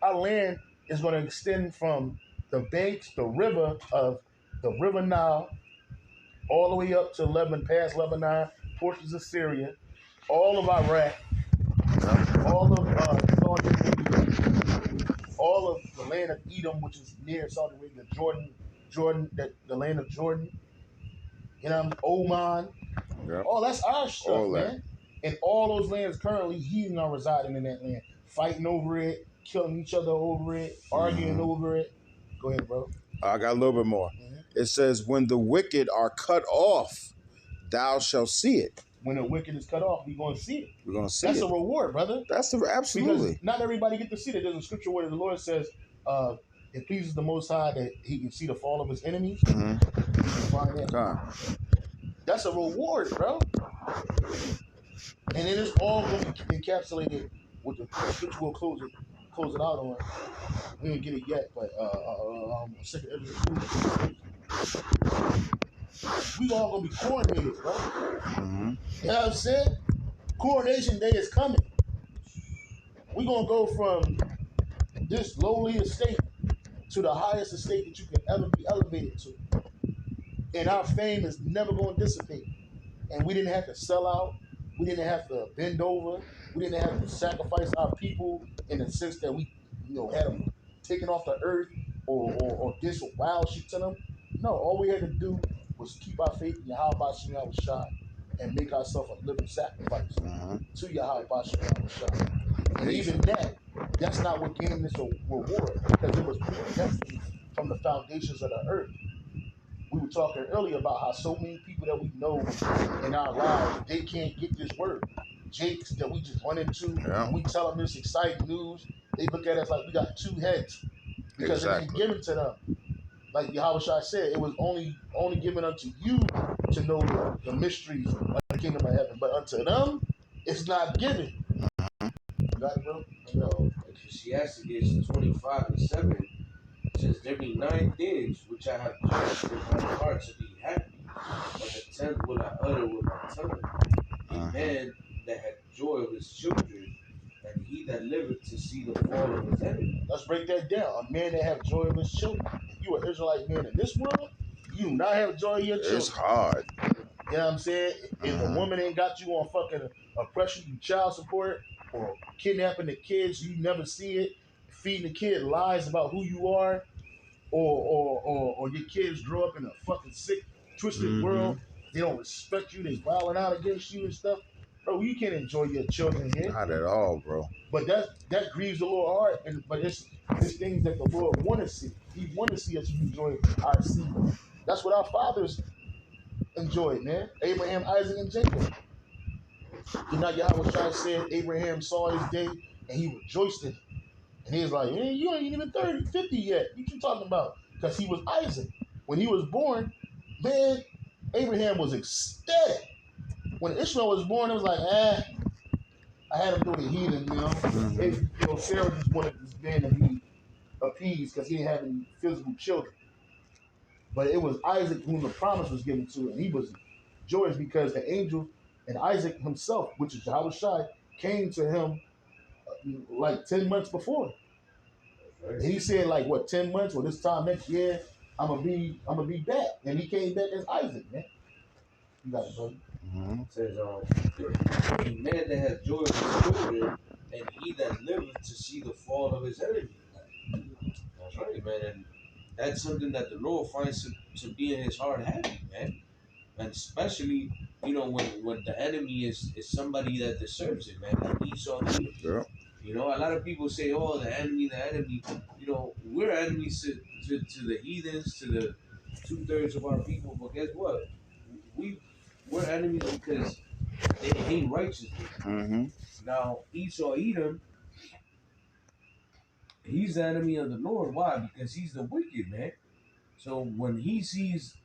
Our land is going to extend from the banks, the river Nile, all the way up to Lebanon, past Lebanon, portions of Syria, all of Iraq, all of Saudi Arabia, all of the land of Edom, which is near Saudi Arabia, Jordan, the land of Jordan, Oman. Yep. Oh, that's our stuff, all man. That. And all those lands currently, heathen are residing in that land, fighting over it, killing each other over it, arguing over it. Go ahead, bro. I got a little bit more. It says, when the wicked are cut off, thou shalt see it. When the wicked is cut off, we're going to see it. We're going to see That's it. That's a reward, brother. That's absolutely. Because not everybody get to see that. There's a scripture where the Lord says, it pleases the Most High that he can see the fall of his enemies. Mm-hmm. You can find that. That's a reward, bro. And it is all going to be encapsulated with the scripture we'll close it out on. We didn't get it yet, but second episode. We all gonna be coronated, bro. Mm-hmm. You know what I'm saying? Coronation day is coming. We gonna go from this lowly estate to the highest estate that you can ever be elevated to. And our fame is never gonna dissipate. And we didn't have to sell out. We didn't have to bend over. We didn't have to sacrifice our people in the sense that we, had them taken off the earth or did some wild shit to them. No, all we had to do was keep our faith in Yahweh Ba'Shemi Haushai and make ourselves a living sacrifice to Yahweh Ba'Shemi Haushai. And even that's not what gave this a reward, because it was predestined from the foundations of the earth. We were talking earlier about how so many people that we know in our lives, they can't get this word. Jakes that we just run into, and we tell them this exciting news, they look at us like we got two heads because it ain't given to them. Like Yahweh Shai said, it was only given unto you to know the mysteries of kingdom of heaven, but unto them it's not given. You got it, bro? You know, Ecclesiastes 25:7 says, "There be 9 things which I have judged in my heart to be happy, but the 10th will I utter with my tongue. A man that had joy of his children, and he that liveth to see the fall of his enemy." Let's break that down. A man that have joy of his children. If you an Israelite man in this world, you do not have joy of your children. It's hard. You know what I'm saying? If the woman ain't got you on fucking oppression, you child support, or kidnapping the kids, you never see it, feeding the kid lies about who you are, or your kids grow up in a fucking sick, twisted world. They don't respect you. They violent out against you and stuff. Bro, you can't enjoy your children here. Not at all, bro. But that grieves the Lord heart. But it's things that the Lord want to see. He want to see us enjoy our seed. That's what our fathers enjoyed, man. Abraham, Isaac, and Jacob. You know, Yahweh Shai said Abraham saw his day and he rejoiced in it. And he was like, hey, you ain't even 30, 50 yet. What you talking about? Because he was Isaac. When he was born, man, Abraham was ecstatic. When Ishmael was born, it was like, I had him do the heathen, you know. Sarah just wanted this man to be appeased because he didn't have any physical children. But it was Isaac whom the promise was given to, and he was joyous because the angel and Isaac himself, which is Yahweh Shai, came to him like 10 months before. And he said, like, what, 10 months or this time next year, I'm gonna be back. And he came back as Isaac, man. You got it, brother. It says, a man that has joy of his children, and he that liveth to see the fall of his enemy. That's right, man. And that's something that the Lord finds to be in his heart happy, man. And especially, you know, when the enemy is somebody that deserves it, man. Like Esau did. Yeah. You know, a lot of people say, oh, the enemy. You know, we're enemies to the heathens, to the 2/3 of our people. But guess what? We're enemies because they hate righteousness. Now, Esau, Edom, he's the enemy of the Lord. Why? Because he's the wicked, man. So when he sees,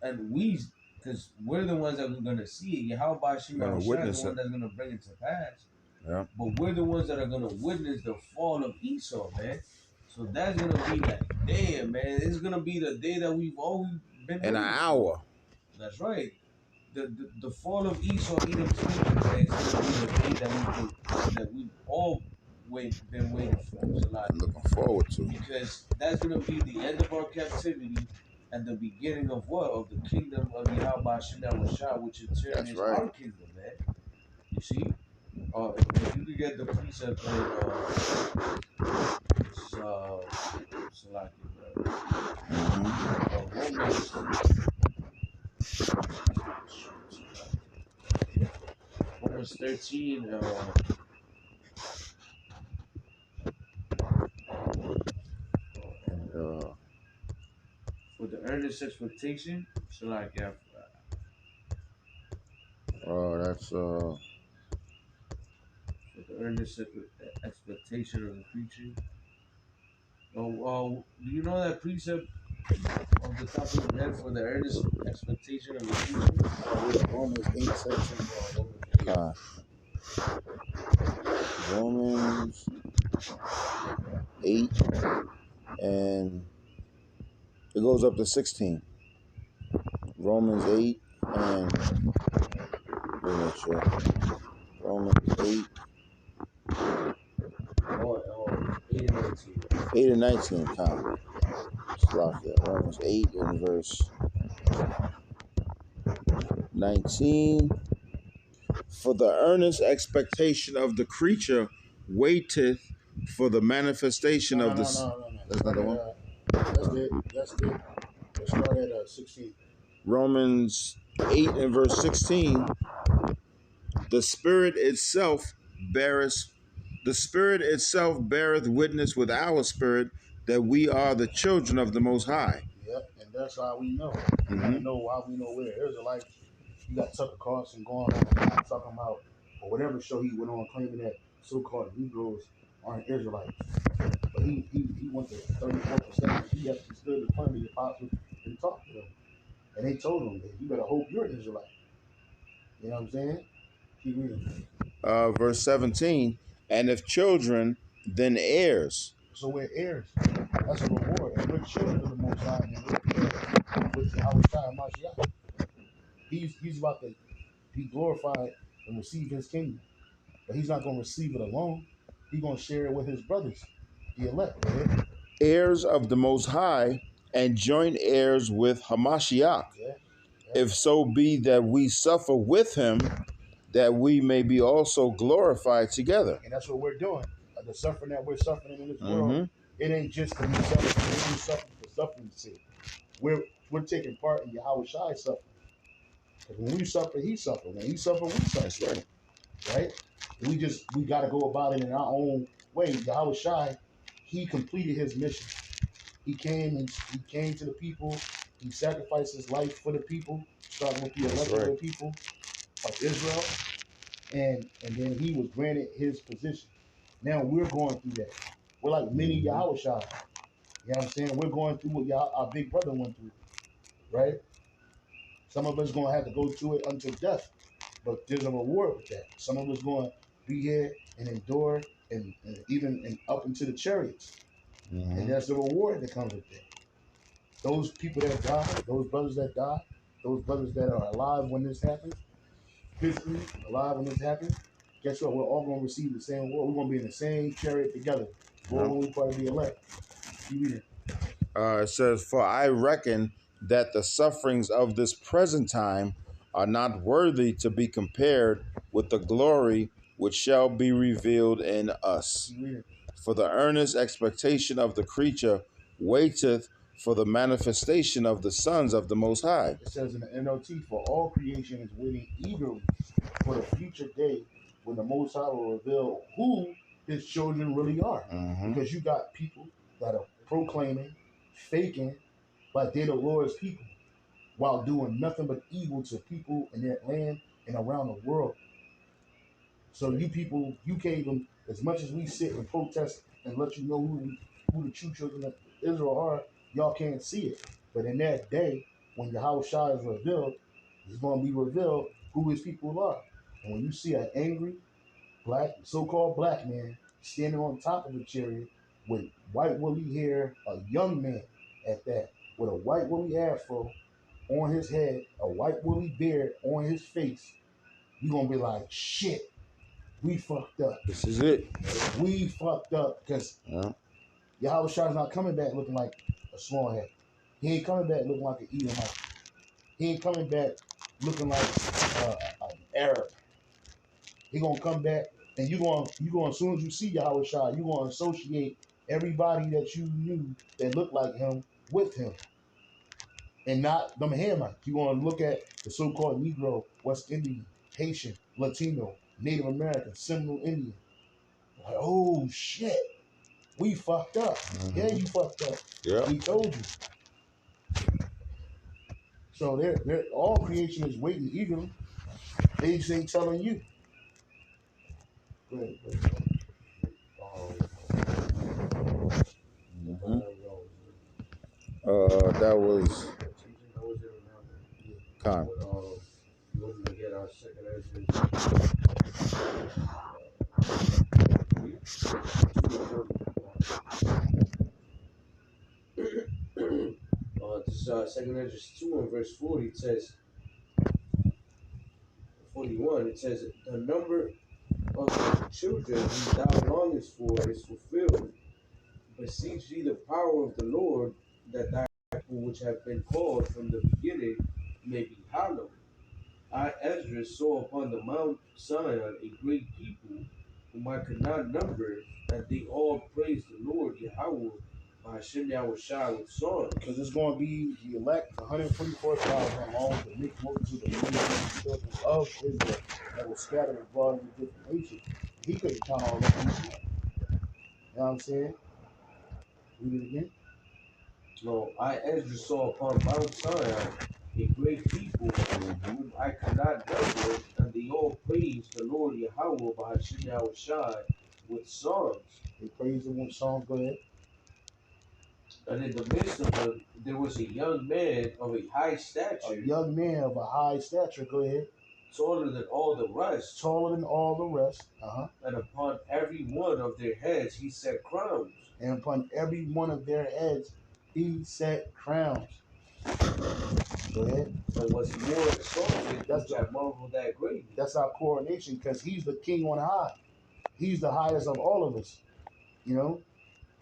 and because we're the ones that are going to see it, Yahweh Shai is the one that's going to bring it to pass. Yeah. But we're the ones that are going to witness the fall of Esau, man. So that's going to be like, damn, man, it's going to be the day that we've always been in an hour. That's right. The fall of Esau, Edom's kingdom, man, is going to be the day that we've all been waiting for. I'm looking forward to. Because that's going to be the end of our captivity and the beginning of what? Of the kingdom of Yahweh Shai, which in turn is our kingdom, man. You see? If you could get the precept Romans 13, with the earnest expectation, so like, yeah. That's With the earnest expectation of the future. Do you know that precept of the top of the head for the earnest expectation of the future? Romans 8:17. Romans 8, and it goes up to 16. Romans 8 and Romans 8. 8 and 19, count. Romans 8 and verse 19. For the earnest expectation of the creature waiteth for the manifestation of the... No. That's not the one? That's it. Let's start at 16. Romans 8 and verse 16. The Spirit itself beareth witness with our spirit that we are the children of the Most High. Yep, and that's how we know. You want to know how we know we're Israelites. You got Tucker Carlson going on talking about, or whatever show he went on claiming that so-called Negroes aren't Israelites. But he went to 34%. He actually stood in front of the apostles and talked to them. And they told him that you better hope you're an Israelite. You know what I'm saying? Keep reading. Verse 17, and if children, then heirs. So we're heirs. That's a reward. And we're children of the Most High, and we're heirs with our Shai Mashiach. He's about to be glorified and receive his kingdom. But he's not going to receive it alone. He's going to share it with his brothers, the elect. Right? Heirs of the Most High, and joint heirs with Hamashiach, Yeah. if so be that we suffer with him, that we may be also glorified together. And that's what we're doing. The suffering that we're suffering in this world, Mm-hmm. it ain't just to be suffering. We ain't suffering for suffering's sake. We're taking part in Yahweh Shai's suffering. Because when we suffer, he suffered. When he suffered, we suffer. That's right. Right? We got to go about it in our own way. Yahweh Shai, he completed his mission. He came to the people. He sacrificed his life for the people, starting with the That's elected right. people of Israel, and then he was granted his position. Now we're going through that. We're like mini Yahweh Shai. You know what I'm saying? We're going through what our big brother went through, right? Some of us gonna have to go through it until death, but there's a reward with that. Some of us gonna be here and endure, and even and up into the chariots, and that's the reward that comes with that. Those people that die, those brothers that die, those brothers that are alive when this happens, physically alive when this happens, guess what? We're all gonna receive the same reward. We're gonna be in the same chariot together. We're only part of the elect. You read it. It says, for I reckon that the sufferings of this present time are not worthy to be compared with the glory which shall be revealed in us. You read it. For the earnest expectation of the creature waiteth for the manifestation of the sons of the Most High. It says in the NLT, for all creation is waiting eagerly for the future day when the Most High will reveal who his children really are. Because you got people that are proclaiming, faking, like they're the Lord's people, while doing nothing but evil to people in their land and around the world. So you people, you can't even, as much as we sit and protest and let you know who the true children of Israel are, y'all can't see it. But in that day, when Yahweh Shai is revealed, it's going to be revealed who his people are. And when you see an angry, black, so-called black man standing on top of a chariot with white woolly hair, a young man at that, with a white woolly afro on his head, a white woolly beard on his face, you're going to be like, shit, we fucked up. This is it. We fucked up because Yahweh Shai's not coming back looking like a small head. He ain't coming back looking like an Edomite. He ain't coming back looking like an Arab. He gonna come back, and you going as soon as you see Yahweh Shai, you gonna associate everybody that you knew that looked like him with him, and not them Hamites. You gonna look at the so-called Negro, West Indian, Haitian, Latino, Native American, Seminole Indian. Like, oh shit, we fucked up. Yeah, you fucked up. Yeah. We told you. So they're all creation is waiting eagerly. They just ain't telling you. Go ahead, go ahead. That was Khan. Looking to get our second entrance. This second entrance 2 in verse 40, it says 41, it says the number of the children whom thou longest for is fulfilled. Beseech thee the power of the Lord, that thy people which have been called from the beginning may be hallowed. I, Ezra, saw upon the Mount Zion a great people, whom I could not number, and they all praised the Lord Yahweh by Hashem Yahweh Shai with songs. Because it's going to be the elect, 144,000, along with the mixed multitude of the children of Israel that was scattered abroad in the different nations. He couldn't count all of them. You know what I'm saying? Read it again. No, I, Ezra, saw upon Mount Zion a great people, whom I could not number, and they all praised the Lord Yahweh by Hashem Yahweh Shai with songs. They praised him with songs. Go ahead. And in the midst of them, there was a young man of a high stature. A young man of a high stature. Go ahead. taller than all the rest, taller than all the rest. and upon every one of their heads he set crowns. And upon every one of their heads he set crowns. Go ahead. And was he more exalted, That's which I marveled at greatly. That's our coronation because he's the king on high. He's the highest of all of us. You know,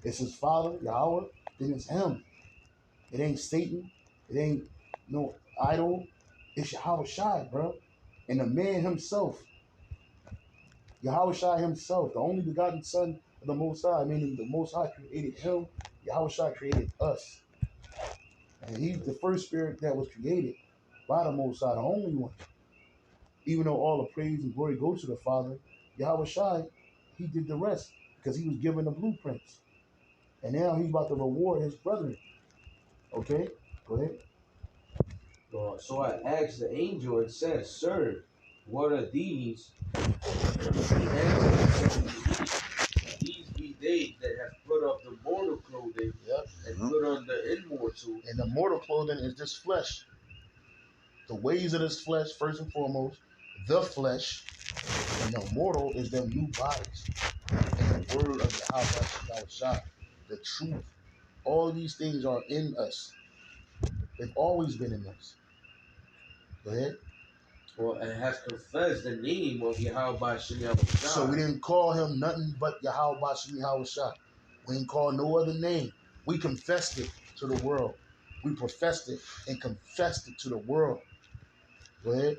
it's his father, Yahweh, then it's him. It ain't Satan. It ain't no idol. It's Yahweh Shai, bro. And the man himself, Yahweh Shai himself, the only begotten son of the Most High, meaning the Most High created him. Yahweh Shai created us. And he's the first spirit that was created by the Most High, the only one. Even though all the praise and glory goes to the Father, Yahweh Shai, he did the rest because he was given the blueprints. And now he's about to reward his brethren. Okay? Go ahead. So I asked the angel and said, Sir, what are these? He answered and said unto me, These be they that have put off the mortal clothing and put on the immortal. And the mortal clothing is this flesh. The ways of this flesh, first and foremost, the flesh, and the mortal is them new bodies. And the word of Yahweh Shai, the truth. All of these things are in us. They've always been in us. Go ahead. Well, and has confessed the name of Yahweh Shem Shai. So we didn't call him nothing but Yahweh Shem Shai. We didn't call no other name. We confessed it to the world. We professed it and confessed it to the world. Go ahead.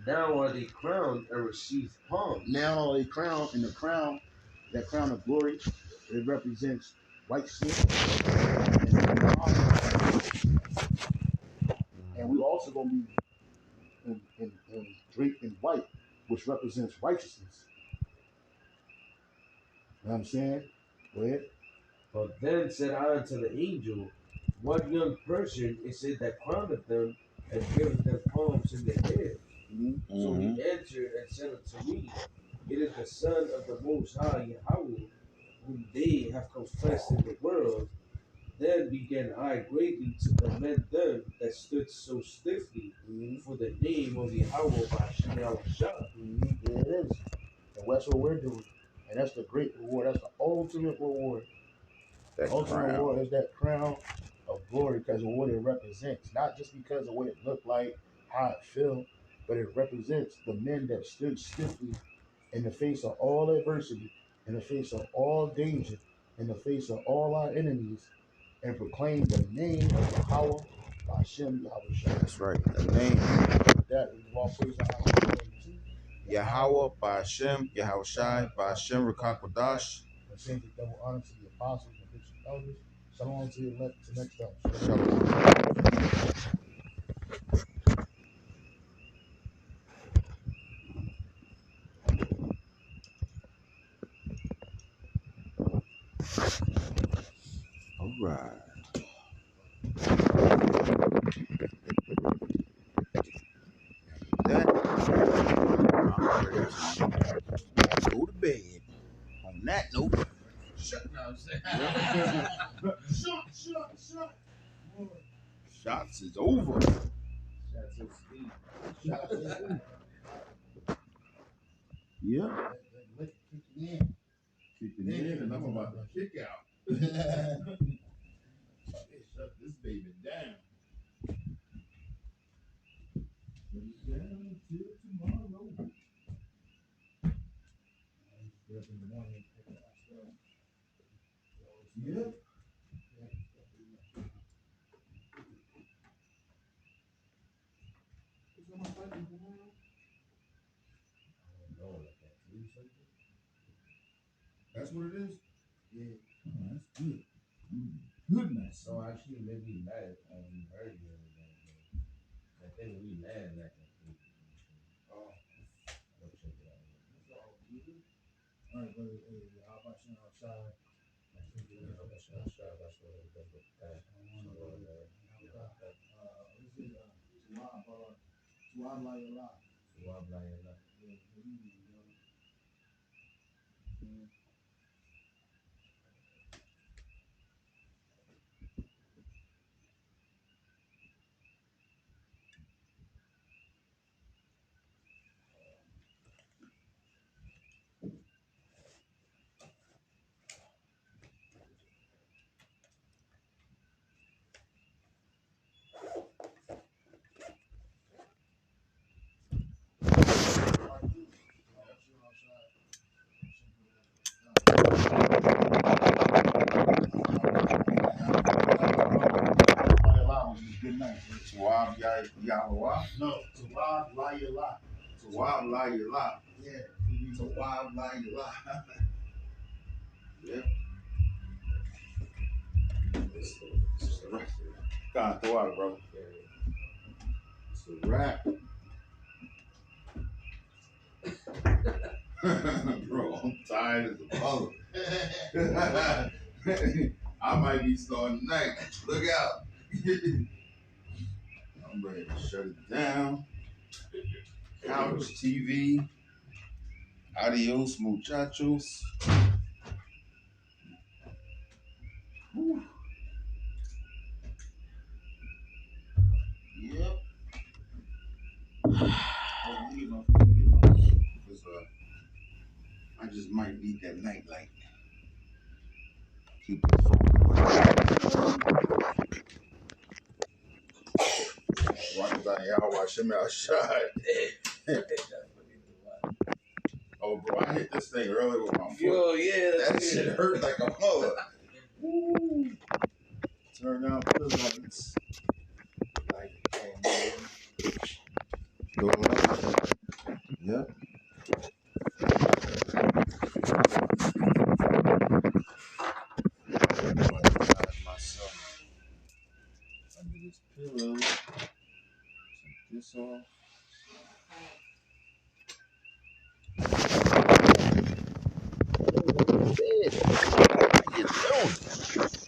Now are they crowned and received palms. Now are they crowned, and the crown, that crown of glory, it represents righteousness. And we also going to be in draped in white, which represents righteousness. You know what I'm saying? Go ahead. But then said I unto the angel, What young person is it that crowneth them and giveth them palms in their head? Mm-hmm. So he answered and said unto me, It is the Son of the Most High Yahweh, whom they have confessed in the world. Then began I greatly to commend them that stood so stiffly for the name of Yahweh by Shem Shah. There it is. And that's what we're doing. And that's the great reward. That's the ultimate reward. That The ultimate crown. reward is that crown of glory because of what it represents. Not just because of what it looked like, how it felt, but it represents the men that stood stiffly in the face of all adversity, in the face of all danger, in the face of all our enemies, and proclaim the name of Yahweh, Hashem, Yahweh Shai. That's right. The name. That we give all praise and honor to Yahweh, Ba'ashem, Yahweh Shai, Ba'ashem, Rakakwadash. and send the double honor to the apostles and bishops elders. Shalom to you to next time. Shalom. All right. That I'm ready to go to bed. On that note, Shut now, Shut. shots is over. Shots of speed. Yeah. Let kick in. Kicking in, and I'm about to kick out. Shut this baby down. Shut it down until tomorrow. Get up in the morning and pick up our stuff. Yep. That's what it is? Yeah. Oh, that's good. Goodness. So actually, maybe mad earlier. I think we mad like that. Oh. Go check it out. That's all good. All right, brother. Hey, how about you outside? Yahweh. No, Tawab Layala. Tawab Layala. Yeah. Tawab Layala. Yep. It's the rap. God, Tawab, bro. It's the rap. Bro, I'm tired as a mother. I might be starting tonight. Look out. I'm ready to shut it down. Couch, TV. Adios, muchachos. Whew. Yep. Because I just might need that night light. Keep it focused. Rock down y'all watch him outside. Oh, bro, I hit this thing earlier with my foot. Yo, yeah, That shit hurt like a mother. Woo. Turn out the lights. Like go up. Yep. Myself under this pillow. Take this off. How you doing?